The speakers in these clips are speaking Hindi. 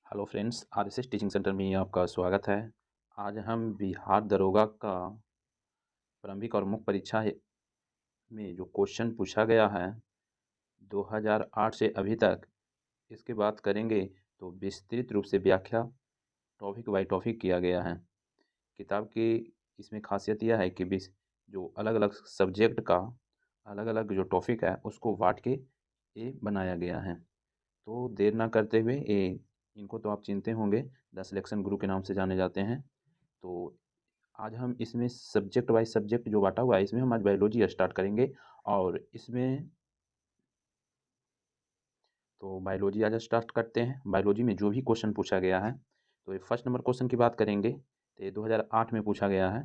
Hello friends, RSS teaching centre में आपका स्वागत है। आज हम बिहार दरोगा का प्रारंभिक और मुख्य परीक्षा में जो क्वेश्चन पूछा गया है 2008 से अभी तक, इसकी बात करेंगे। तो विस्तृत रूप से व्याख्या टॉपिक बाय टॉपिक किया गया है। किताब की इसमें खासियत यह है कि जो अलग अलग सब्जेक्ट का अलग अलग जो टॉपिक है उसको बांट के ये बनाया गया है। तो देर ना करते हुए इनको तो आप चिंते होंगे, द सिलेक्शन गुरु के नाम से जाने जाते हैं। तो आज हम इसमें सब्जेक्ट वाइज सब्जेक्ट जो बांटा हुआ है, इसमें हम आज बायोलॉजी स्टार्ट करेंगे। और इसमें तो बायोलॉजी आज स्टार्ट करते हैं। बायोलॉजी में जो भी क्वेश्चन पूछा गया है, तो ये फर्स्ट नंबर क्वेश्चन की बात करेंगे। तो ये 2008 में पूछा गया है।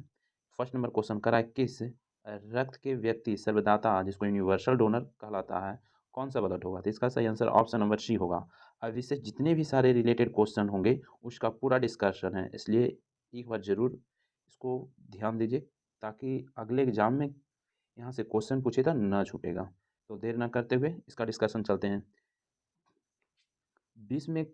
फर्स्ट नंबर क्वेश्चन करा है, किस रक्त के व्यक्ति सर्वदाता जिसको यूनिवर्सल डोनर कहलाता है, कौन सा ब्लड होगा? तो इसका सही आंसर ऑप्शन नंबर सी होगा। अब इससे जितने भी सारे रिलेटेड क्वेश्चन होंगे उसका पूरा डिस्कशन है, इसलिए एक बार ज़रूर इसको ध्यान दीजिए ताकि अगले एग्जाम में यहाँ से क्वेश्चन पूछे तो ना छूटेगा। तो देर ना करते हुए इसका डिस्कशन चलते हैं। विश्व में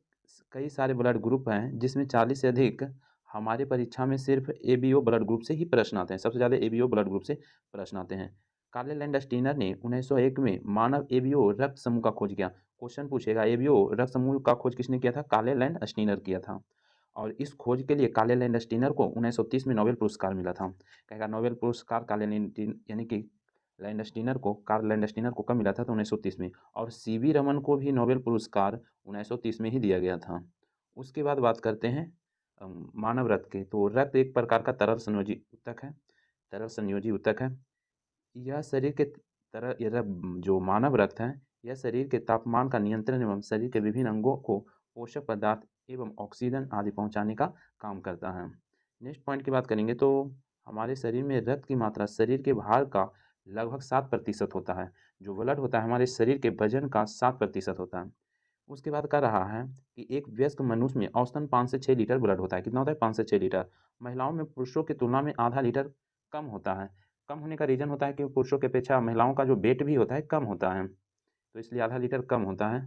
कई सारे ब्लड ग्रुप हैं जिसमें 40 से अधिक हमारे परीक्षा में सिर्फ एबीओ ब्लड ग्रुप से ही प्रश्न आते हैं। सबसे ज़्यादा एबीओ ब्लड ग्रुप से प्रश्न आते हैं। कार्ले लैंडस्टीनर ने 1901 में मानव एबीओ रक्त समूह का खोज किया। क्वेश्चन पूछेगा, एबीओ रक्त समूह का खोज किसने किया था? कार्ले लैंडस्टीनर किया था। और इस खोज के लिए कार्ले लैंडस्टीनर को 1930 में नोबेल पुरस्कार मिला था। कहेगा नोबेल पुरस्कार कार्ले यानी कि कार्ल लैंडस्टीनर को कब मिला था? तो 1930 में। और सीवी रमन को भी नोबेल पुरस्कार 1930 में ही दिया गया था। उसके बाद बात करते हैं मानव रक्त की। तो रक्त एक प्रकार का तरल संयोजी ऊतक है। तरल संयोजी ऊतक है। यह शरीर के तरह यह जो मानव रक्त है, यह शरीर के तापमान का नियंत्रण एवं शरीर के विभिन्न अंगों को पोषक पदार्थ एवं ऑक्सीजन आदि पहुंचाने का काम करता है। नेक्स्ट पॉइंट की बात करेंगे तो हमारे शरीर में रक्त की मात्रा शरीर के भार का लगभग 7% होता है। जो ब्लड होता है हमारे शरीर के वजन का 7% होता है। उसके बाद कह रहा है कि एक वयस्क मनुष्य में औसतन 5 से 6 लीटर ब्लड होता है। कितना होता है? 5 से 6 लीटर। महिलाओं में पुरुषों की तुलना में आधा लीटर कम होता है। कम होने का रीज़न होता है कि पुरुषों की अपेक्षा महिलाओं का जो वेट भी होता है कम होता है, तो इसलिए आधा लीटर कम होता है।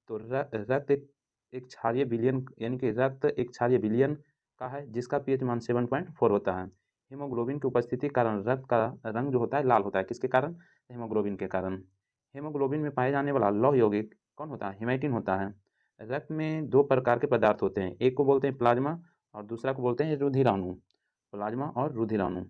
तो रक्त एक क्षारीय विलयन यानी कि रक्त एक क्षारीय विलयन का है जिसका पीएच मान 7.4 होता है। हीमोग्लोबिन की उपस्थिति के कारण रक्त का रंग जो होता है लाल होता है। किसके कारण? हीमोग्लोबिन के कारण। हीमोग्लोबिन में पाए जाने वाला लौह यौगिक कौन होता है? हेमाटिन होता है। रक्त में दो प्रकार के पदार्थ होते हैं, एक को बोलते हैं प्लाज्मा और दूसरा को बोलते हैं रुधिराणु। प्लाज्मा और रुधिराणु।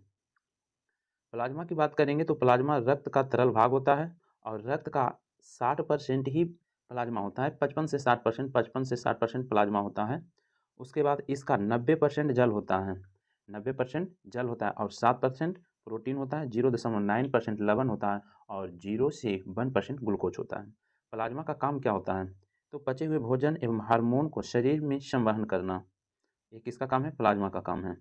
प्लाज्मा की बात करेंगे तो प्लाज्मा रक्त का तरल भाग होता है और रक्त का 60% ही प्लाज्मा होता है। 55 से 60% प्लाज्मा होता है। उसके बाद इसका 90% जल होता है। 90% जल होता है और 7% प्रोटीन होता है। 0.9% लवण होता है और 0 से 1% ग्लूकोज होता है। प्लाज्मा का काम क्या होता है? तो पचे हुए भोजन एवं हार्मोन को शरीर में संवहन करना, ये किसका काम है? प्लाज्मा का काम है।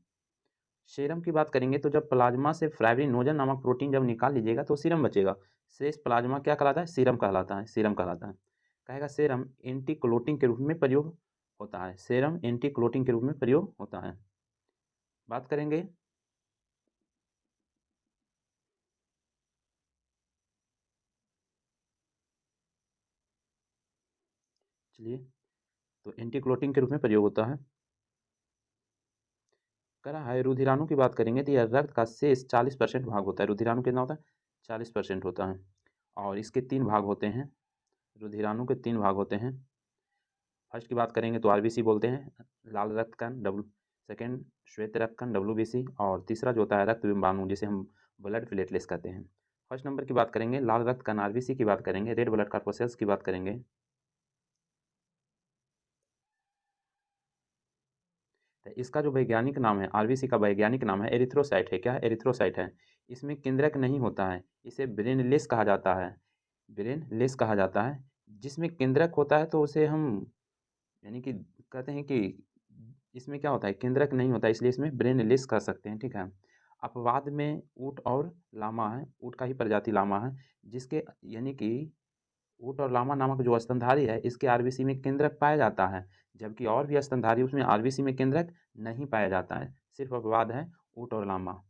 सीरम की बात करेंगे तो जब प्लाज्मा से फाइब्रिनोजन नामक प्रोटीन जब निकाल लीजिएगा तो सीरम बचेगा। शेष प्लाज्मा क्या कहलाता है? सीरम कहलाता है। सीरम कहलाता है। कहेगा सीरम एंटीक्लोटिंग के रूप में प्रयोग होता है। सीरम एंटीक्लोटिंग के रूप में प्रयोग होता है। बात करेंगे चलिए, तो एंटीक्लोटिंग के रूप में प्रयोग होता है। कह रहा है रुधिराणु की बात करेंगे तो यह रक्त का शेष 40% भाग होता है। रुधिराणु कितना होता है? 40% होता है। और इसके 3 भाग होते हैं। रुधिराणु के 3 भाग होते हैं। फर्स्ट की बात करेंगे तो आरबीसी बोलते हैं, लाल रक्त कण। सेकंड श्वेत रक्त कण डब्ल्यूबीसी। और तीसरा जो होता है रक्त बिंबाणु जिसे हम ब्लड प्लेटलेट्स कहते हैं। फर्स्ट नंबर की बात करेंगे लाल रक्त कण आरबीसी की बात करेंगे, रेड ब्लड कॉर्पसेल्स की बात करेंगे। तो इसका जो वैज्ञानिक नाम है, आरबीसी का वैज्ञानिक नाम है एरिथ्रोसाइट है। क्या है? एरिथ्रोसाइट है। इसमें केंद्रक नहीं होता है, इसे ब्रेनलेस कहा जाता है। ब्रेनलेस कहा जाता है। जिसमें केंद्रक होता है तो उसे हम यानी कि कहते हैं कि इसमें क्या होता है? केंद्रक नहीं होता है, इसलिए इसमें ब्रेनलेस कह सकते हैं। ठीक है। अपवाद में ऊँट और लामा है। ऊँट का ही प्रजाति लामा है, जिसके यानी कि ऊँट और लामा नामक जो स्तनधारी है इसके आरबीसी में केंद्रक पाया जाता है, जबकि और भी स्तनधारी उसमें आरबीसी में केंद्रक नहीं पाया जाता है। सिर्फ अपवाद है ऊँट और लामा।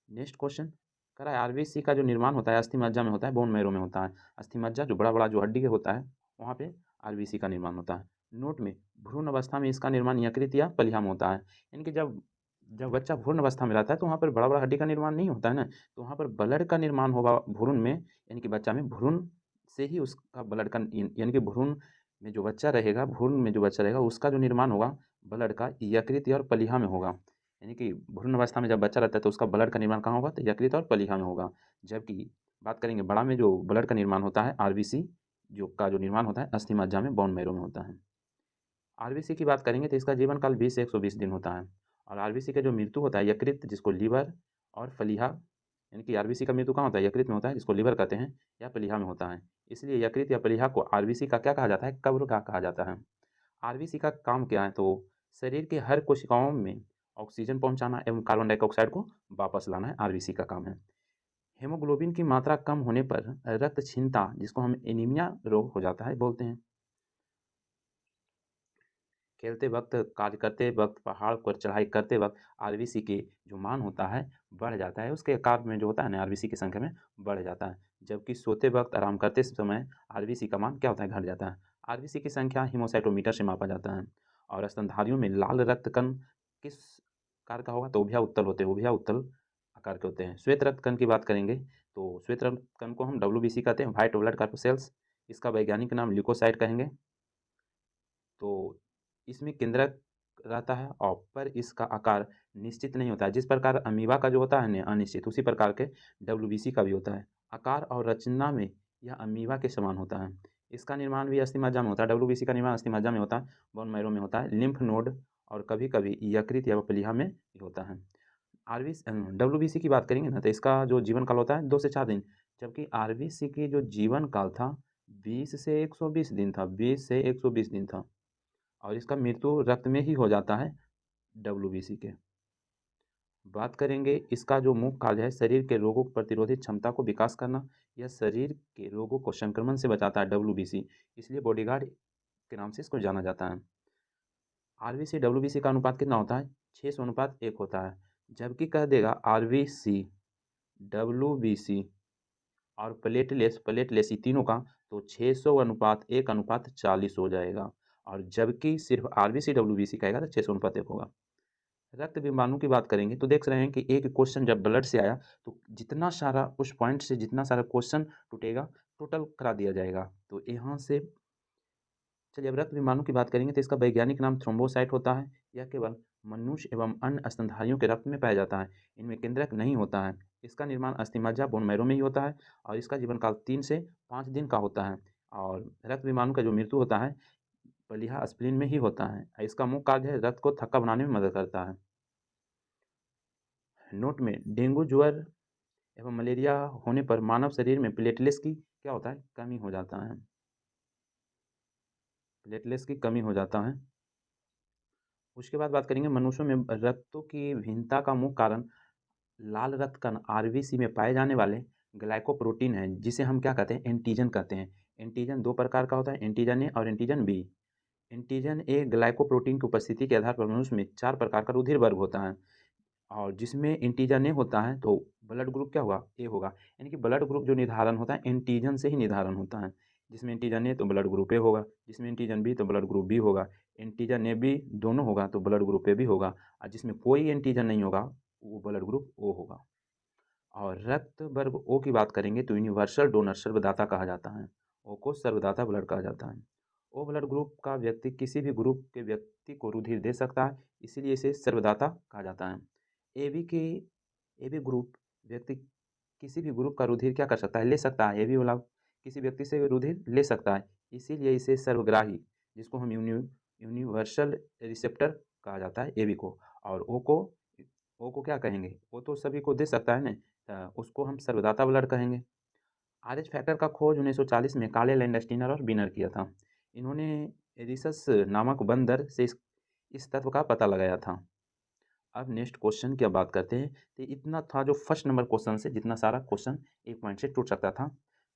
नेक्स्ट क्वेश्चन कह रहा है आरबीसी का जो निर्माण होता है अस्थि मज्जा में होता है, बोन मैरो में होता है। अस्थि मज्जा जो बड़ा बड़ा जो हड्डी के होता है वहाँ पे आरबीसी का निर्माण होता है। नोट में भ्रूण अवस्था में इसका निर्माण यकृत या प्लीहा में होता है। यानी कि जब जब बच्चा भ्रूण अवस्था में रहता है तो वहाँ पर बड़ा-बड़ा हड्डी का निर्माण नहीं होता है ना, तो वहाँ पर ब्लड का निर्माण होगा भ्रूण में, यानी कि बच्चा में भ्रूण से ही उसका ब्लड का यानी कि भ्रूण में जो बच्चा रहेगा, भ्रूण में जो बच्चा रहेगा उसका जो निर्माण होगा ब्लड का यकृत और प्लीहा में होगा। यानी कि भ्रूण अवस्था में जब बच्चा रहता है तो उसका ब्लड का निर्माण कहाँ होगा, तो यकृत और प्लीहा में होगा। जबकि बात करेंगे बड़ा में जो ब्लड का निर्माण होता है आरबीसी जो निर्माण होता है अस्थि मज्जा में, बोन मैरो में होता है। आरबीसी की बात करेंगे तो इसका जीवन काल 20 से 120 दिन होता है। और आरबीसी का जो मृत्यु होता है यकृत जिसको लीवर और प्लीहा, यानी कि आरबीसी का मृत्यु कहाँ होता है, यकृत में होता है जिसको लीवर कहते हैं, या प्लीहा में होता है। इसलिए यकृत या प्लीहा को आरबीसी का क्या कहा जाता है, कब्र का कहा जाता है। आरबीसी का काम क्या है, तो शरीर के हर कोशिकाओं में ऑक्सीजन पहुंचाना एवं कार्बन डाइऑक्साइड को वापस लाना है, आरबीसी का काम है। हेमोग्लोबिन की मात्रा कम होने पर रक्त क्षीणता जिसको हम एनीमिया रोग हो जाता है बोलते हैं। खेलते वक्त, कार्य करते वक्त, पहाड़ पर चढ़ाई करते वक्त आरबीसी के जो मान होता है बढ़ जाता है, उसके आकार में जो होता है ना आरबीसी की संख्या में बढ़ जाता है। जबकि सोते वक्त, आराम करते समय आरबीसी का मान क्या होता है, घट जाता है। आरबीसी की संख्या हीमोसाइटोमीटर से मापा जाता है। और स्तनधारियों में लाल रक्त कण किस आकार का होगा, तो उभया उत्तल होते हैं, उभया उत्तल आकार के होते हैं। श्वेत रक्त कण की बात करेंगे तो श्वेत रक्त कण को हम डब्ल्यूबीसी कहते हैं, व्हाइट ब्लड कॉर्पसेल्स। इसका वैज्ञानिक नाम ल्यूकोसाइट कहेंगे। तो इसमें केंद्रक रहता है और पर इसका आकार निश्चित नहीं होता है। जिस प्रकार अमीबा का जो होता है ना अनिश्चित, उसी प्रकार के डब्ल्यूबीसी का भी होता है। आकार और रचना में यह अमीबा के समान होता है। इसका निर्माण भी अस्थि मज्जा में होता है, डब्ल्यूबीसी का निर्माण अस्थि मज्जा में होता है, बोन मैरो में होता है, लिम्फ नोड और कभी कभी यकृत या प्लीहा में भी होता है। डब्ल्यूबीसी की बात करेंगे ना तो इसका जो जीवन काल होता है 2 से 4 दिन, जबकि आरबीसी की जो जीवन काल था 20 से 120 दिन था, 20 से 120 दिन था। और इसका मृत्यु रक्त में ही हो जाता है डब्ल्यूबीसी के। बात करेंगे इसका जो मुख्य कार्य है शरीर के रोगों को प्रतिरोधी क्षमता को विकास करना, यह शरीर के रोगों को संक्रमण से बचाता है डब्ल्यूबीसी, इसलिए बॉडीगार्ड के नाम से इसको जाना जाता है। आरबीसी डब्ल्यूबीसी का अनुपात कितना होता है, 600:1 होता है। जबकि कह देगा आरबीसी डब्ल्यूबीसी और प्लेटलेस प्लेटलेस ये तीनों का, तो 600:1:40 हो जाएगा। और जबकि सिर्फ आरबीसी डब्ल्यूबीसी कहेगा तो 600:1 होगा। रक्त विमाणु की बात करेंगे तो देख रहे हैं कि एक क्वेश्चन जब ब्लड से आया तो जितना सारा उस पॉइंट से जितना सारा क्वेश्चन टूटेगा टोटल करा दिया जाएगा। तो यहाँ से चलिए अब रक्त विमाणु की बात करेंगे तो इसका वैज्ञानिक नाम थ्रोम्बोसाइट होता है। यह केवल मनुष्य एवं अन्य स्तनधारियों के रक्त में पाया जाता है, इनमें केंद्रक नहीं होता है। इसका निर्माण अस्थि मज्जा बोन मैरो में ही होता है और इसका जीवन काल 3 से 5 दिन का होता है। और रक्त विमाणु का जो मृत्यु होता है प्लीहा स्प्लीन में ही होता है। इसका मुख्य कार्य है रक्त को थक्का बनाने में मदद करता है। नोट में डेंगू, ज्वर एवं मलेरिया होने पर मानव शरीर में प्लेटलेट्स की क्या होता है, कमी हो जाता है, प्लेटलेट्स की कमी हो जाता है। उसके बाद बात करेंगे मनुष्यों में रक्तों की भिन्नता का मुख्य कारण लाल रक्त कण आरबीसी में पाए जाने वाले ग्लाइकोप्रोटीन है, जिसे हम क्या कहते हैं, एंटीजन कहते हैं। एंटीजन 2 प्रकार का होता है, एंटीजन ए और antigen B. Antigen A glycoprotein की उपस्थिति के आधार पर मनुष्य में 4 प्रकार का रुधिर वर्ग होता है। और जिसमें एंटीजन ए होता है तो ब्लड ग्रुप क्या होगा, ए होगा। यानी कि ब्लड ग्रुप जो निर्धारण होता है एंटीजन से ही निर्धारण होता है। जिसमें एंटीजन ए तो ब्लड ग्रुप ए होगा, जिसमें एंटीजन बी तो ब्लड ग्रुप बी होगा। एंटीजन ए बी दोनों होगा तो ब्लड ग्रुप ए भी होगा, और जिसमें कोई एंटीजन नहीं होगा वो ब्लड ग्रुप ओ होगा। और रक्त वर्ग ओ की बात करेंगे तो यूनिवर्सल डोनर सर्वदाता कहा जाता है। ओ को सर्वदाता ब्लड कहा जाता है। ओ ब्लड ग्रुप का व्यक्ति किसी भी ग्रुप के व्यक्ति को रुधिर दे सकता है, इसीलिए इसे सर्वदाता कहा जाता है। एबी के एबी ग्रुप व्यक्ति किसी भी ग्रुप का रुधिर क्या कर सकता है, ले सकता है। एबी वाला किसी व्यक्ति से रुधिर ले सकता है, इसीलिए इसे सर्वग्राही जिसको हम यूनिवर्सल रिसेप्टर कहा जाता है एबी को। और ओ को क्या कहेंगे, वो तो सभी को दे सकता है ना, उसको हम सर्वदाता ब्लड कहेंगे। आरएच फैक्टर का खोज 1940 में कार्ले लैंडस्टीनर और बिनर किया था। इन्होंने एरिसस नामक बंदर से इस तत्व का पता लगाया था। अब नेक्स्ट क्वेश्चन की अब बात करते हैं। तो इतना था जो फर्स्ट नंबर क्वेश्चन से जितना सारा क्वेश्चन एक पॉइंट से टूट सकता था,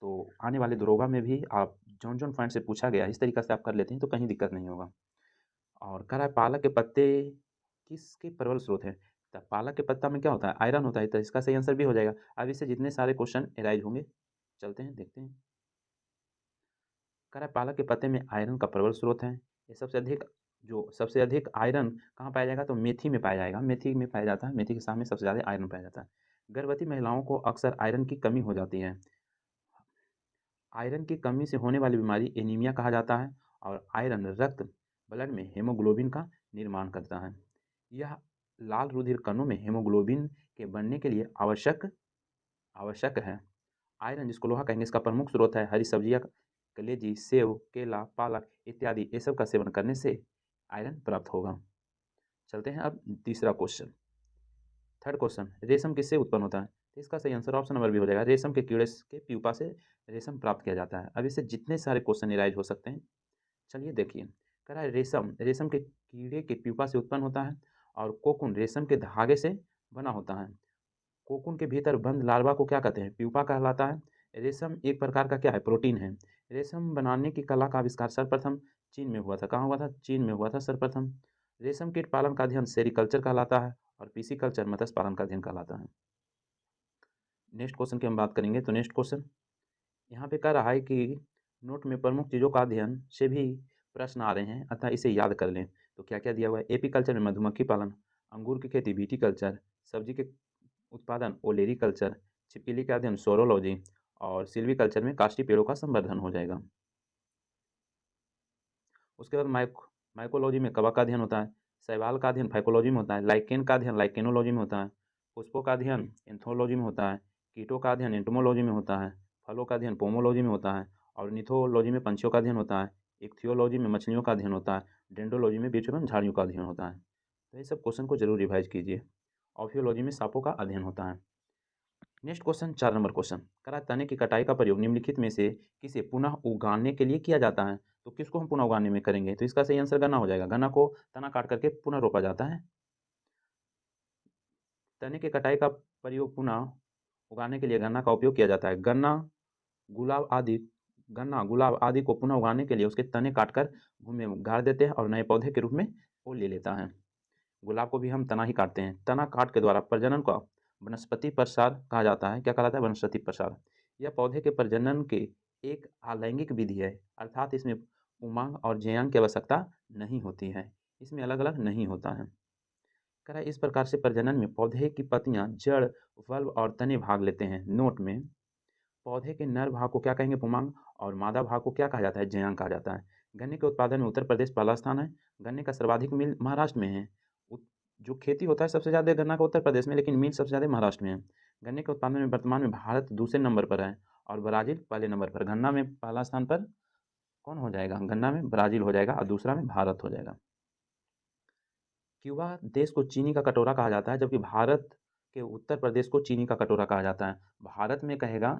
तो आने वाले दरोगा में भी आप जौन जौन पॉइंट से पूछा गया इस तरीके से आप कर लेते हैं तो कहीं दिक्कत नहीं होगा। और कह रहा है पालक के पत्ते किसके प्रबल स्रोत हैं, तो पालक के पत्ता में क्या होता है, आयरन होता है, तो इसका सही आंसर भी हो जाएगा। अब इससे जितने सारे क्वेश्चन एराइज होंगे चलते हैं देखते हैं। कह रहा है पालक के पत्ते में आयरन का प्रबल स्रोत है। ये सबसे अधिक आयरन कहाँ पाया जाएगा, तो मेथी में पाया जाएगा। मेथी में पाया जाता है, मेथी के साथ में सबसे ज़्यादा आयरन पाया जाता है। गर्भवती महिलाओं को अक्सर आयरन की कमी हो जाती है। आयरन की कमी से होने वाली बीमारी एनीमिया कहा जाता है और आयरन रक्त ब्लड में हीमोग्लोबिन का निर्माण करता है। यह लाल रुधिर कणों में हीमोग्लोबिन के बनने के लिए आवश्यक है। आयरन जिसको लोहा कहेंगे, इसका प्रमुख स्रोत है हरी सब्जियां, कलेजी, सेव, केला, पालक इत्यादि। ये सब का सेवन करने से आयरन प्राप्त होगा। चलते हैं अब तीसरा क्वेश्चन। थर्ड क्वेश्चन, रेशम किससे उत्पन्न होता है? तो इसका सही आंसर ऑप्शन नंबर बी हो जाएगा। रेशम के कीड़े के प्यूपा से रेशम प्राप्त किया जाता है। अब इससे जितने सारे क्वेश्चन एराइज हो सकते हैं, चलिए देखिए। कह रहा है रेशम के कीड़े के प्यूपा से उत्पन्न होता है और कोकून रेशम के धागे से बना होता है। कोकून के भीतर बंद लार्वा को क्या कहते हैं? प्यूपा कहलाता है। रेशम एक प्रकार का क्या है? प्रोटीन है। रेशम बनाने की कला का आविष्कार सर्वप्रथम चीन में हुआ था। कहाँ हुआ था? चीन में हुआ था सर्वप्रथम। रेशम कीट पालन का अध्ययन सेरीकल्चर कहलाता है और पीसीकल्चर मत्स्य पालन का अध्ययन कहलाता है। नेक्स्ट क्वेश्चन की हम बात करेंगे। तो नेक्स्ट क्वेश्चन यहाँ पे कह रहा है कि नोट में प्रमुख चीज़ों का अध्ययन से भी प्रश्न आ रहे हैं, अतः इसे याद कर लें। तो क्या क्या दिया हुआ है? एपीकल्चर में मधुमक्खी पालन, अंगूर की खेती विटीकल्चर, सब्जी के उत्पादन ओलेरीकल्चर, छिपकली का अध्ययन सोरोलॉजी और सिल्वीकल्चर में काष्ठी पेड़ों का संवर्धन हो जाएगा। उसके बाद माइकोलॉजी में कवक का अध्ययन होता है, शैवाल का अध्ययन फाइकोलॉजी में होता है, लाइकेन का अध्ययन लाइकेनोलॉजी में होता है, पुष्पों का अध्ययन एंथोलॉजी में होता है, कीटों का अध्ययन एंटोमोलॉजी में होता है, फलों का अध्ययन पोमोलॉजी में होता है और निथोलॉजी में पंछियों का अध्ययन होता है, इक्थियोलॉजी में मछलियों का अध्ययन होता है, डेंड्रोलॉजी में वृक्ष एवं झाड़ियों का अध्ययन होता है। तो ये सब क्वेश्चन को जरूर रिवाइज कीजिए। ऑफियोलॉजी में सांपों का अध्ययन होता है। नेक्स्ट क्वेश्चन 4 नंबर क्वेश्चन कह रहा है तने की कटाई का प्रयोग निम्नलिखित में से किसे पुनः उगाने के लिए किया जाता है? तो किसको हम पुनः उगाने में करेंगे? तो इसका सही आंसर गन्ना हो जाएगा। गन्ना को तना काट करके पुनः रोपा जाता है। तने की कटाई का प्रयोग पुनः उगाने के लिए गन्ना का उपयोग किया जाता है। गन्ना गुलाब आदि को पुनः उगाने के लिए उसके तने काटकर भूमि में गाड़ देते हैं और नए पौधे के रूप में वो ले लेता है। गुलाब को भी हम तना ही काटते हैं। तना काट के द्वारा प्रजनन को वनस्पति प्रसार कहा जाता है। क्या कहलाता है? वनस्पति प्रसार। यह पौधे के प्रजनन के एक अलैंगिक विधि है, अर्थात इसमें उमांग और ज्यांग की आवश्यकता नहीं होती है। इसमें अलग अलग नहीं होता है। कह रहा है इस प्रकार से प्रजनन में पौधे की पत्तियां, जड़, वल्ब और तने भाग लेते हैं। नोट में पौधे के नर भाग को क्या कहेंगे? पुमांग और मादा भाग को क्या कहा जाता है? ज्यांग कहा जाता है। गन्ने के उत्पादन में उत्तर प्रदेश पहला स्थान है। गन्ने का सर्वाधिक मिल महाराष्ट्र में है। जो खेती होता है सबसे ज़्यादा गन्ना का उत्तर प्रदेश में, लेकिन मिल सबसे ज़्यादा महाराष्ट्र में है। गन्ने के उत्पादन में वर्तमान में भारत दूसरे नंबर पर है और ब्राज़ील पहले नंबर पर। गन्ना में पहला स्थान पर कौन हो जाएगा? गन्ना में ब्राज़ील हो जाएगा और दूसरा में भारत हो जाएगा। क्यूबा देश को चीनी का कटोरा कहा जाता है, जबकि भारत के उत्तर प्रदेश को चीनी का कटोरा कहा जाता है। भारत में कहेगा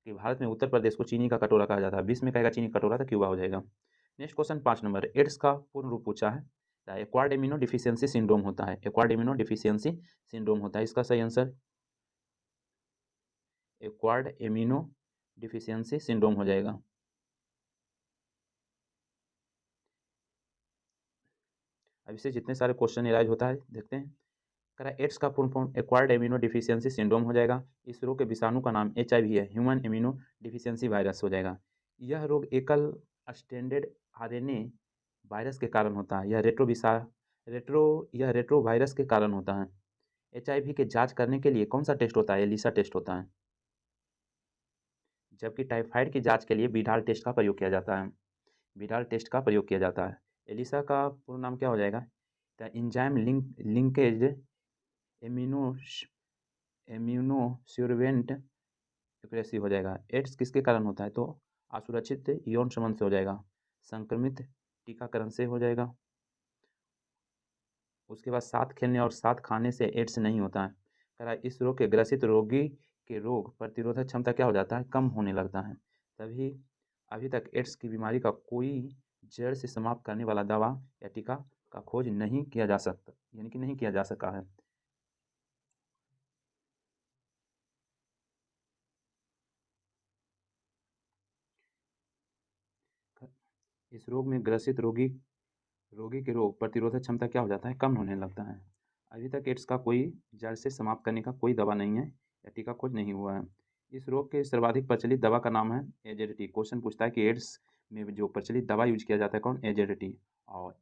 कि भारत में उत्तर प्रदेश को चीनी का कटोरा कहा जाता है, विश्व में कहेगा चीनी का कटोरा, तो क्यूबा हो जाएगा। नेक्स्ट क्वेश्चन 5 नंबर, एड्स का पूर्ण रूप पूछा है। एक्वायर्ड इम्यूनो डिफिशियंसी सिंड्रोम होता है। एक्वायर्ड इम्यूनो डिफिशियंसी सिंड्रोम होता है। इसका सही answer acquired immuno deficiency syndrome हो जाएगा। अब इससे जितने सारे क्वेश्चन एराइज होता है देखते हैं। करा एड्स का पूर्ण form acquired immuno deficiency syndrome हो जाएगा। इस रोग के विषाणु का नाम HIV है, ह्यूमन इम्यूनो डिफिशियंसी वायरस हो जाएगा। यह रोग एकल स्टैंडर्ड RNA वायरस के कारण होता है। यह रेट्रो वायरस के कारण होता है। HIV के जांच करने के लिए कौन सा टेस्ट होता है? एलिसा टेस्ट होता है। जबकि टाइफाइड की जांच के लिए विडाल टेस्ट का प्रयोग किया जाता है। विडाल टेस्ट का प्रयोग किया जाता है। एलिसा का पूर्ण नाम क्या हो जाएगा? द इंजाइम लिंकेज इम्यूनोस्यूरेंट एक्यूरेसी हो जाएगा। एड्स किसके कारण होता है? तो असुरक्षित यौन संबंध से हो जाएगा। संक्रमित टीकाकरण से हो जाएगा। उसके बाद साथ खेलने और साथ खाने से एड्स नहीं होता है। कह रहा है इस रोग के ग्रसित रोगी के रोग प्रतिरोधक क्षमता क्या हो जाता है? कम होने लगता है। तभी अभी तक एड्स की बीमारी का कोई जड़ से समाप्त करने वाला दवा या टीका का खोज नहीं किया जा सकता, यानी कि नहीं किया जा सका है। इस रोग में ग्रसित रोगी रोगी के रोग प्रतिरोधक क्षमता क्या हो जाता है? कम होने लगता है। अभी तक एड्स का कोई जड़ से समाप्त करने का कोई दवा नहीं है या टीका खोज नहीं हुआ है। इस रोग के सर्वाधिक प्रचलित दवा का नाम है AZT। क्वेश्चन पूछता है कि एड्स में जो प्रचलित दवा यूज किया जाता है कौन, एजेडिटी। और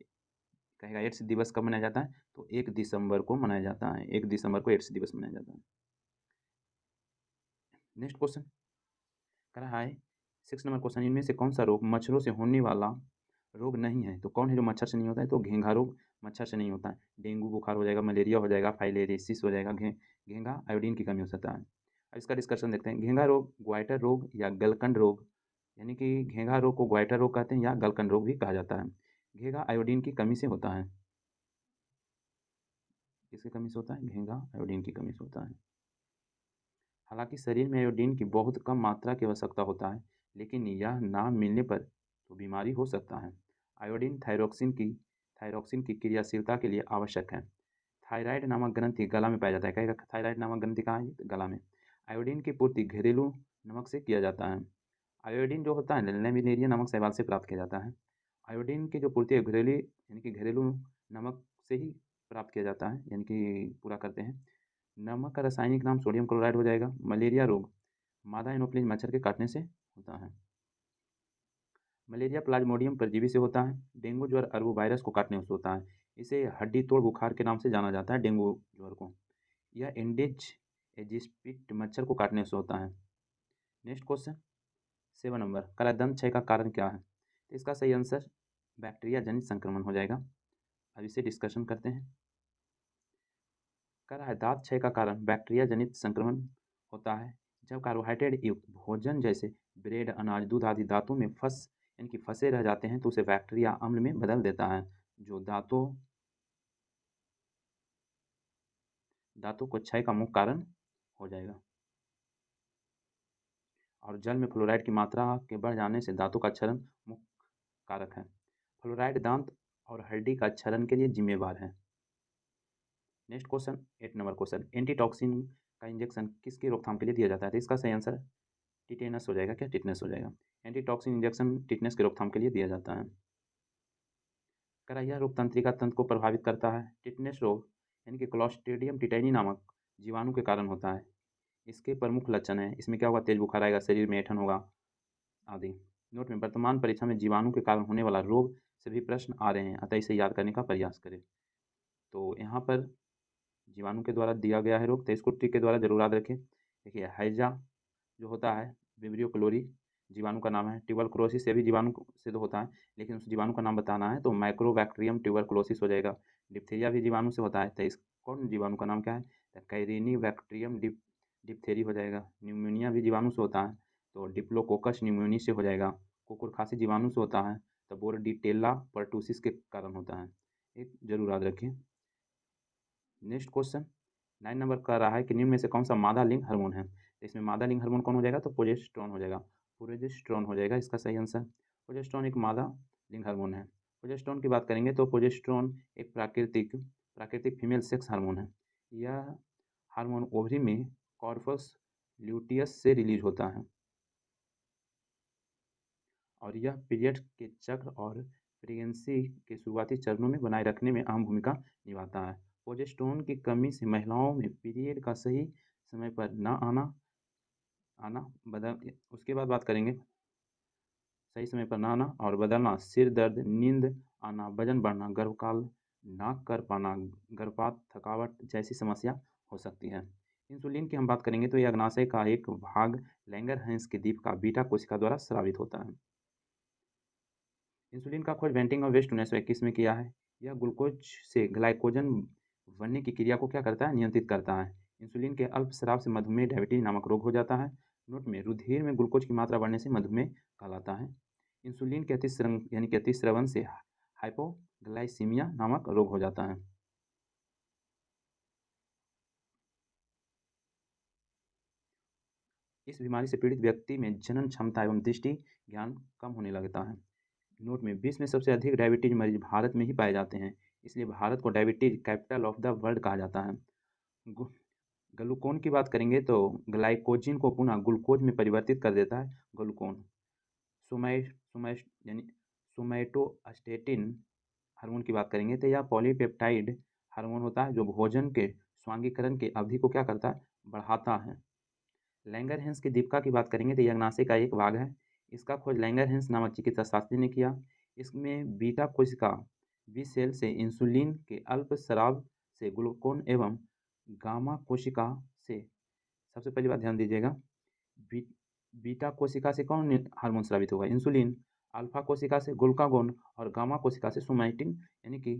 कहेगा एड्स दिवस कब मनाया जाता है, तो 1 दिसंबर को मनाया जाता है, 1 दिसंबर को एड्स दिवस मनाया जाता है। नेक्स्ट क्वेश्चन कह रहा है 6 नंबर क्वेश्चन, इनमें से कौन सा रोग मच्छरों से होने वाला रोग नहीं है, तो कौन है जो मच्छर से नहीं होता है, तो घेंघा रोग मच्छर से नहीं होता है। डेंगू बुखार हो जाएगा, मलेरिया हो जाएगा, फाइलेरियोसिस हो जाएगा, घेंघा आयोडीन की कमी हो सकता है। अब इसका डिस्कशन देखते हैं। घेंघा रोग, ग्वाइटर रोग या गलकंड रोग, यानी कि घेंघा रोग को ग्वाइटर रोग कहते हैं या गलकंड रोग भी कहा जाता है। घेंघा आयोडीन की कमी से होता है। किसकी कमी से होता है, घेंघा आयोडीन की कमी से होता है। हालांकि शरीर में आयोडीन की बहुत कम मात्रा की आवश्यकता होता है, लेकिन यह ना मिलने पर तो बीमारी हो सकता है। आयोडीन थायरॉक्सिन की क्रियाशीलता के लिए आवश्यक है। थायराइड नामक ग्रंथि गला में पाया जाता है। कहेगा थायराइड नामक ग्रंथि कहाँ है, गला में। आयोडीन की पूर्ति घरेलू नमक से किया जाता है। आयोडीन जो होता है लेमिनेरिया नामक शैवाल से प्राप्त किया जाता है। आयोडीन की जो पूर्ति है घरेलू यानी कि घरेलू नमक से ही प्राप्त किया जाता है, यानी कि पूरा करते हैं। नमक का रासायनिक नाम सोडियम क्लोराइड हो जाएगा। मलेरिया रोग मादा एनोफ्लिस मच्छर के काटने से होता है। मलेरिया प्लाज्मोडियम परजीवी से होता है। डेंगू ज्वर अरबू वायरस को काटने से होता है। इसे हड्डी तोड़ बुखार के नाम से जाना जाता है, डेंगू ज्वर को। यह एंडेज एजिस्पिड मच्छर को काटने से होता है। नेक्स्ट क्वेश्चन 7 नंबर, कला दंत क्षय का कारण क्या है, तो इसका सही आंसर बैक्टीरिया जनित संक्रमण हो जाएगा। अब इसे डिस्कशन करते हैं। कह रहा है दांत क्षय का कारण बैक्टीरिया जनित संक्रमण होता है जब कार्बोहाइड्रेट युक्त भोजन जैसे ब्रेड, अनाज, दूध आदि दांतों में यानी कि फंसे रह जाते हैं, तो उसे बैक्टीरिया अम्ल में बदल देता है, जो दांतों को क्षय का मुख्य कारण हो जाएगा। और जल में फ्लोराइड की मात्रा के बढ़ जाने से दांतों का क्षरण मुख्य कारक है। फ्लोराइड दांत और हड्डी का क्षरण के लिए जिम्मेवार है। Next question 8 number question, antitoxin का इंजेक्शन किसकी रोकथाम के लिए दिया जाता है, तो इसका सही आंसर टिटेनस हो जाएगा। क्या, टिटनेस हो जाएगा। एंटीटॉक्सिन इंजेक्शन टिटनेस की रोकथाम के लिए दिया जाता है। करा यह रोग तंत्रिका तंत्र को प्रभावित करता है। टिटनेस रोग यानी कि क्लॉस्ट्रिडियम टिटेनी नामक जीवाणु के कारण होता है। इसके प्रमुख लक्षण हैं, इसमें क्या होगा, तेज बुखार आएगा, शरीर में ऐंठन होगा आदि। नोट में वर्तमान परीक्षा में जीवाणु के कारण होने वाला रोग से भी प्रश्न आ रहे हैं, अतः इसे याद करने का प्रयास करें। तो यहाँ पर जीवाणु के द्वारा दिया गया है रोग, तो इसको ट्रिक के द्वारा जरूर याद रखें। देखिए हैजा जो होता है विब्रियो क्लोरी जीवाणु का नाम है। ट्यूबरक्लोसिस से भी जीवाणु से तो होता है, लेकिन उस जीवाणु का नाम बताना है, तो माइक्रोबैक्टीरियम ट्यूबरक्लोसिस हो जाएगा। डिप्थीरिया भी जीवाणु से होता है, तो इस कौन जीवाणु का नाम क्या है, तो कैरिनी बैक्टीरियम डिप्थेरी हो जाएगा। न्यूमोनिया भी जीवाणु से होता है, तो डिप्लोकोकस न्यूमोनी से हो जाएगा। कुकुर खांसी जीवाणु से होता है, तो बोर्डिटेला पर्टूसिस के कारण होता है। एक जरूर याद रखिए। नेक्स्ट क्वेश्चन 9 नंबर का रहा है कि निम्न में से कौन सा मादा लिंग हार्मोन है, तो इसमें मादा लिंग हार्मोन कौन हो जाएगा, तो प्रोजेस्टेरोन हो जाएगा। प्रोजेस्टेरोन हो जाएगा इसका सही आंसर। प्रोजेस्टेरोन एक मादा लिंग हार्मोन है। प्रोजेस्टेरोन की बात करेंगे तो प्रोजेस्टेरोन एक प्राकृतिक फीमेल सेक्स हार्मोन है। यह हार्मोन ओवरी में कॉर्पस ल्यूटियस से रिलीज होता है और यह पीरियड के चक्र और प्रेगनेंसी के शुरुआती चरणों में बनाए रखने में अहम भूमिका निभाता है। प्रोजेस्टेरोन की कमी से महिलाओं में पीरियड का सही समय पर न आना आना बदल उसके बाद बात करेंगे सही समय पर न आना और बदलना, सिर दर्द, नींद आना, वजन बढ़ना, गर्भकाल ना कर पाना, गर्भपात, थकावट जैसी समस्या हो सकती है। इंसुलिन की हम बात करेंगे तो यह अग्नाशय का एक भाग लैंगरहैंस के द्वीप का बीटा कोशिका द्वारा स्रावित होता है। इंसुलिन का खोज वेंटिंग और वेस्ट 1921 में किया है। यह ग्लूकोज से ग्लाइकोजन बनने की क्रिया को क्या करता है, नियंत्रित करता है। इंसुलिन के अल्प स्राव से मधुमेह डायबिटीज नामक रोग हो जाता है। नोट में रुधिर में ग्लूकोज की मात्रा बढ़ने से मधुमेह कहलाता है। इंसुलिन के अतिस्रवण यानी कि अतिस्रवण से हाइपोग्लाइसीमिया नामक रोग हो जाता है। इस बीमारी से पीड़ित व्यक्ति में जनन क्षमता एवं दृष्टि ज्ञान कम होने लगता है। नोट में विश्व में सबसे अधिक डायबिटीज मरीज भारत में ही पाए जाते हैं, इसलिए भारत को diabetes capital of the world कहा जाता है। ग्लूकोन की बात करेंगे तो ग्लाइकोजिन को पुनः ग्लूकोज में परिवर्तित कर देता है ग्लूकोन। सुमै सुमै यानी सोमैटोस्टेटिन हार्मोन की बात करेंगे तो यह पॉलीपेप्टाइड हार्मोन होता है जो भोजन के स्वांगीकरण की अवधि को क्या करता है, बढ़ाता है। लैंगरहैंस की दीपिका की बात करेंगे तो यह अग्नाशय का एक भाग है। इसका खोज लैंगरहैंस नामक चिकित्सा शास्त्री ने किया। इसमें बीटा कोशिका बी सेल से इंसुलिन के अल्प स्राव से ग्लूकोन एवं गामा कोशिका से, सबसे पहली बात ध्यान दीजिएगा, बीटा कोशिका से कौन हार्मोन स्रावित होगा? इंसुलिन। अल्फा कोशिका से ग्लूकागोन और गामा कोशिका से सोमैटिन यानी कि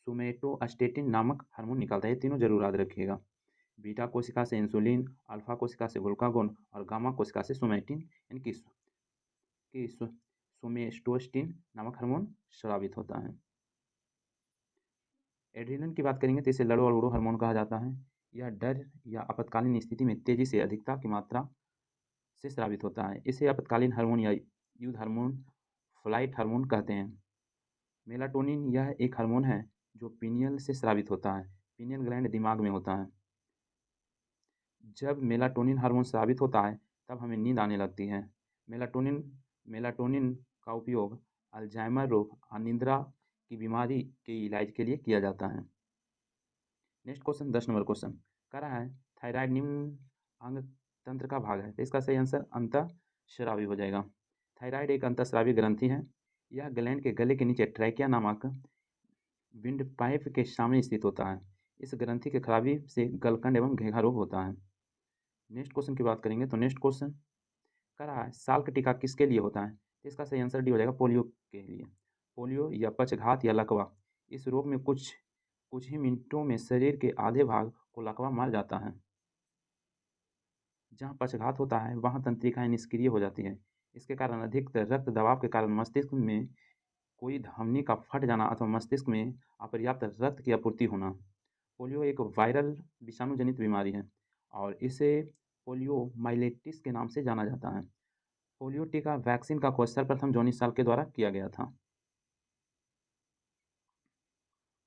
सोमेटोस्टेटिन नामक हार्मोन निकलता है। ये तीनों जरूर याद रखिएगा। बीटा कोशिका से इंसुलिन, अल्फा कोशिका से ग्लूकागोन और गामा कोशिका से सोमैटिन यानी कि सोमेटोस्टेटिन नामक हार्मोन स्रावित होता है। एड्रेनलिन की बात करेंगे तो इसे लड़ो और उड़ो हार्मोन कहा जाता है। यह डर या आपातकालीन स्थिति में तेजी से अधिकता की मात्रा से स्रावित होता है। इसे आपातकालीन हार्मोन या युद्ध हार्मोन, फ्लाइट हार्मोन कहते हैं। मेलाटोनिन यह एक हार्मोन है जो पीनियल से स्रावित होता है। पीनियल ग्लैंड दिमाग में होता है। जब मेलाटोनिन हार्मोन स्रावित होता है तब हमें नींद आने लगती है। मेलाटोनिन का उपयोग अल्जाइमर रोग, अनिद्रा की बीमारी के इलाज के लिए किया जाता है। नेक्स्ट क्वेश्चन 10 नंबर क्वेश्चन कह रहा है थायराइड निम्न अंग तंत्र का भाग है, तो इसका सही आंसर अंतःस्रावी हो जाएगा। थायराइड एक अंतःस्रावी ग्रंथि है। यह ग्लैंड के गले के नीचे ट्रैकिया नामक विंडपाइप के सामने स्थित होता है। इस ग्रंथि के खराबी से गलकंड एवं घेघा रोग होता है। नेक्स्ट क्वेश्चन की बात करेंगे तो नेक्स्ट क्वेश्चन कह रहा है साल्क टीका किसके लिए होता है? इसका सही आंसर डी हो जाएगा, पोलियो के लिए। पोलियो या पक्षघात या लकवा, इस रोग में कुछ ही मिनटों में शरीर के आधे भाग को लकवा मार जाता है। जहाँ पक्षघात होता है वहाँ तंत्रिकाएं निष्क्रिय हो जाती है। इसके कारण अधिक रक्त दबाव के कारण मस्तिष्क में कोई धमनी का फट जाना अथवा मस्तिष्क में अपर्याप्त रक्त की आपूर्ति होना। पोलियो एक वायरल विषाणु जनित बीमारी है और इसे पोलियोमाइलिटिस के नाम से जाना जाता है। पोलियो टीका वैक्सीन का खोज सर्वप्रथम जॉनी साल्क के द्वारा किया गया था।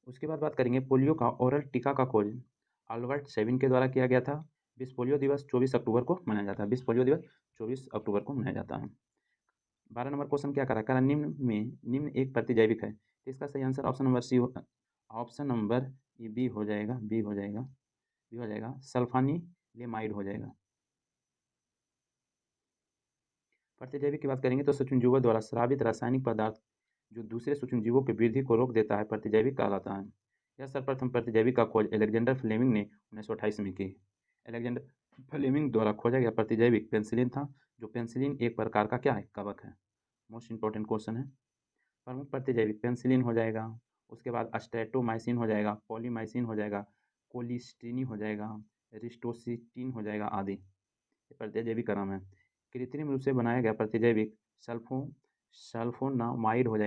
उसके बाद बात करेंगे पोलियो का ओरल टीका का खोज अल्बर्ट सेविन के द्वारा किया गया था। विश्व पोलियो दिवस 24 अक्टूबर को मनाया जाता है। विश्व पोलियो दिवस 24 अक्टूबर को मनाया जाता है। 12 नंबर क्वेश्चन क्या करा करा निम्न एक प्रतिजैविक है, तो इसका सही answer option number C, option number B हो जाएगा। बी हो जाएगा सल्फानीलेमाइड हो जाएगा। प्रतिजैविक की बात करेंगे तो सूक्ष्मजीवों द्वारा स्रावित रासायनिक पदार्थ जो दूसरे सूक्ष्मजीवों की वृद्धि को रोक देता है प्रतिजैविक कहलाता है। यह सर्वप्रथम प्रतिजैविक का खोज अलेक्जेंडर फ्लेमिंग ने 1928 में की। अलेक्जेंडर फ्लेमिंग द्वारा खोजा गया प्रतिजैविक पेनिसिलिन था, जो पेनिसिलिन एक प्रकार का क्या है? कवक है। मोस्ट इंपॉर्टेंट क्वेश्चन है। प्रमुख प्रतिजैविक पेनिसिलिन हो जाएगा, उसके बाद स्ट्रेप्टोमाइसिन हो जाएगा, पॉलीमाइसिन हो जाएगा, कोलिस्टीनी हो जाएगा, रिस्टोसिटीन हो जाएगा आदि। ये प्रतिजैविक का नाम है। कृत्रिम रूप से बनाया गया प्रतिजैविक सल्फोनामाइड हो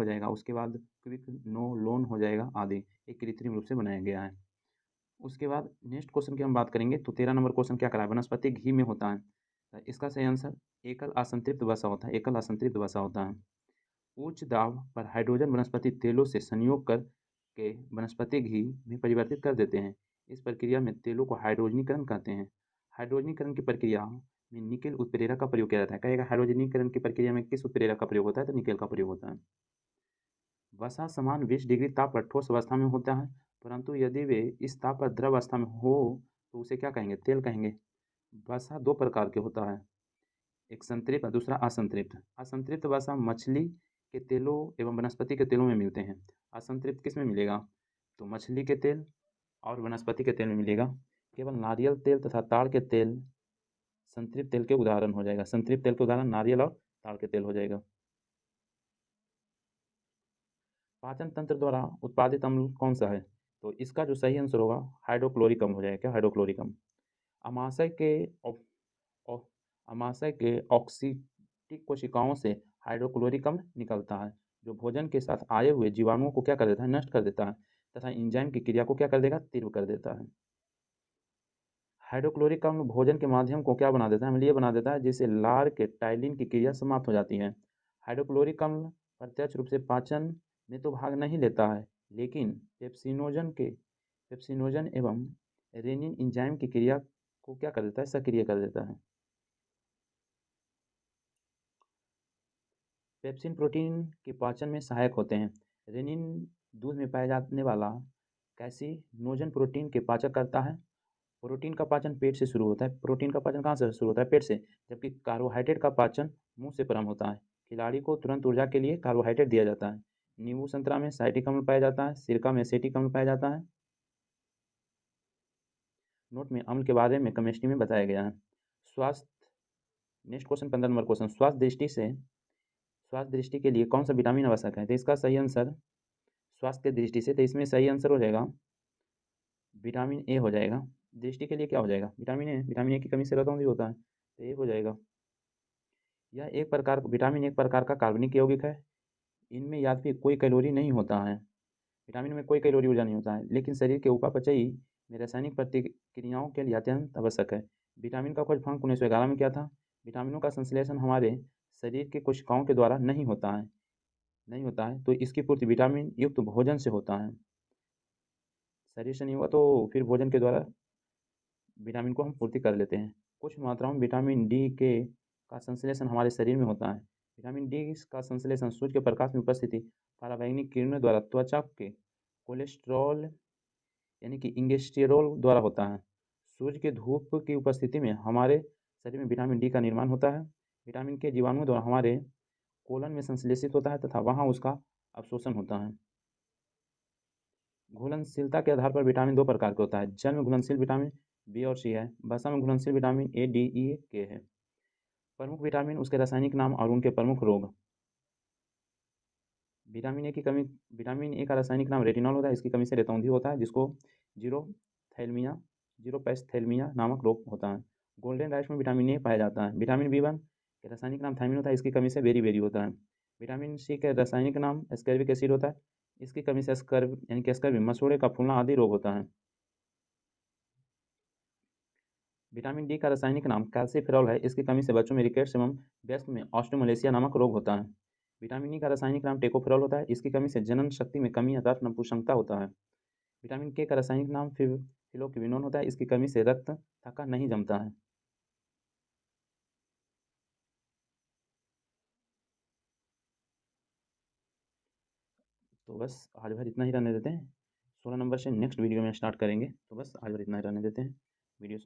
जाएगा, उसके बाद क्विकनोलोन हो जाएगा आदि। ये कृत्रिम रूप से बनाया गया है। उसके बाद नेक्स्ट क्वेश्चन की हम बात करेंगे तो 13 नंबर क्वेश्चन क्या करा है? वनस्पति घी में होता है, तो इसका सही आंसर एकल असंतृप्त वसा होता है। एकल असंतृप्त वसा होता है। उच्च दाब पर हाइड्रोजन वनस्पति तेलों से संयोग कर के वनस्पति घी में परिवर्तित कर देते हैं। इस प्रक्रिया में तेलों को हाइड्रोजनीकरण कहते हैं। हाइड्रोजनीकरण की प्रक्रिया में निकेल उत्प्रेरक का प्रयोग किया जाता है। कहेगा हाइड्रोजनीकरण की प्रक्रिया में किस उत्प्रेरक का प्रयोग होता है? तो निकेल का प्रयोग होता है। वसा समान 20 डिग्री ताप पर ठोस अवस्था में होता है, परंतु यदि वे इस ताप पर द्रव अवस्था में हो तो उसे क्या कहेंगे? तेल कहेंगे। वसा दो प्रकार के होता है, एक संतृप्त और दूसरा असंतृप्त। असंतृप्त वसा मछली के तेलों एवं वनस्पति के तेलों में मिलते हैं। असंतृप्त किस में मिलेगा? तो मछली के तेल और वनस्पति के तेल में मिलेगा। केवल नारियल तेल तथा ताड़ के तेल संतृप्त तेल के उदाहरण हो जाएगा। संतृप्त तेल के उदाहरण नारियल और ताड़ के तेल हो जाएगा। पाचन तंत्र द्वारा उत्पादित अम्ल कौन सा है? तो इसका जो सही आंसर होगा हाइड्रोक्लोरिक अम्ल हो जाएगा। क्या? हाइड्रोक्लोरिक अम्ल। अमाशय के अमाशय के ऑक्सीटिक कोशिकाओं से हाइड्रोक्लोरिक अम्ल निकलता है, जो भोजन के साथ आए हुए जीवाणुओं को क्या कर देता है? नष्ट कर देता है तथा एंजाइम की क्रिया को क्या कर देगा? तीव्र कर देता है। हाइड्रोक्लोरिक अम्ल भोजन के माध्यम को क्या बना देता है? अम्लीय बना देता है, जिससे लार के टाइलिन की क्रिया समाप्त हो जाती है। हाइड्रोक्लोरिक अम्ल प्रत्यक्ष रूप से पाचन में तो भाग नहीं लेता है, लेकिन पेप्सिनोजन एवं रेनिन एंजाइम की क्रिया को क्या कर देता है? सक्रिय कर देता है। पेप्सिन प्रोटीन के पाचन में सहायक होते हैं। रेनिन दूध में पाया जाने वाला कैसिनोजन प्रोटीन के पाचक करता है प्रोटीन का पाचन पेट से शुरू होता है। प्रोटीन का पाचन कहाँ से शुरू होता है? पेट से। जबकि कार्बोहाइड्रेट का पाचन मुंह से प्रारंभ होता है। खिलाड़ी को तुरंत ऊर्जा के लिए कार्बोहाइड्रेट दिया जाता है। नींबू संतरा में साइट्रिक अम्ल पाया जाता है। सिरका में एसिटिक अम्ल पाया जाता है। नोट में अम्ल के बारे में केमिस्ट्री में बताया गया है। स्वास्थ्य, नेक्स्ट क्वेश्चन 15 नंबर क्वेश्चन, स्वास्थ्य दृष्टि के लिए कौन सा विटामिन आवश्यक है? तो इसका सही आंसर स्वास्थ्य की दृष्टि से, तो इसमें सही आंसर हो जाएगा विटामिन ए हो जाएगा। दृष्टि के लिए क्या हो जाएगा? विटामिन ए की कमी से रतौंधी होता है, तो ए हो जाएगा। यह विटामिन एक प्रकार का कार्बनिक यौगिक है। इनमें यद्यपि कोई कैलोरी नहीं होता है, विटामिन में कोई कैलोरी ऊर्जा नहीं होता है, लेकिन शरीर के उपापचयी में रासायनिक प्रतिक्रियाओं के लिए अत्यंत आवश्यक है। विटामिन का खोज फ्रांक 1911 में किया था। विटामिनों का संश्लेषण हमारे शरीर के कोशिकाओं के द्वारा नहीं होता है, तो इसकी पूर्ति विटामिन युक्त भोजन से होता है। शरीर से नहीं हुआ तो फिर भोजन के द्वारा विटामिन को हम पूर्ति कर लेते हैं। कुछ मात्राओं में विटामिन डी के का संश्लेषण हमारे शरीर में होता है। विटामिन डी का संश्लेषण सूर्य के प्रकाश में उपस्थिति पराबैंगनी किरणों द्वारा त्वचा के कोलेस्ट्रॉल यानी कि इंगेस्टेरोल द्वारा होता है। सूर्य के धूप की उपस्थिति में हमारे शरीर में विटामिन डी का निर्माण होता है। विटामिन के जीवाणुओं द्वारा हमारे कोलन में संश्लेषित होता है तथा वहाँ उसका अवशोषण होता है। घुलनशीलता के आधार पर विटामिन दो प्रकार के होता है। जल में घुलनशील विटामिन बी और सी है। वसा में घुलनशील विटामिन ए, डी, ई, के है। प्रमुख विटामिन, उसके रासायनिक नाम और उनके प्रमुख रोग। विटामिन ए का रासायनिक नाम रेटिनॉल होता है। इसकी कमी से रेतौंधी होता है, जिसको जीरोथैल्मिया जीरोपैथैल्मिया नामक रोग होता है। गोल्डन राइस में विटामिन ए पाया जाता है। विटामिन बी वन के रासायनिक नाम थायमिन होता है। इसकी कमी से बेरी होता है। विटामिन सी के रासायनिक नाम एस्कर्बिक एसिड होता है। इसकी कमी से स्कर्व यानी कि स्कर्वी, मसूड़े का फूलना आदि रोग होता है। विटामिन डी का रासायनिक नाम कैल्सीफेरॉल है। इसकी कमी से बच्चों में रिकेट्स एवं वयस्क में ऑस्टियोमलेशिया नामक रोग होता है। विटामिन ई का रासायनिक नाम टेकोफेरॉल होता है। इसकी कमी से जनन शक्ति में कमी अर्थात नपुंसकता होता है। विटामिन के का रासायनिक नाम फिलोक्विनोन होता है। इसकी कमी से रक्त थक्का नहीं जमता है। तो बस आज भर इतना ही रहने देते हैं। 16 नंबर से नेक्स्ट वीडियो में स्टार्ट करेंगे, तो बस आज भर इतना ही रहने देते हैं। वीडियो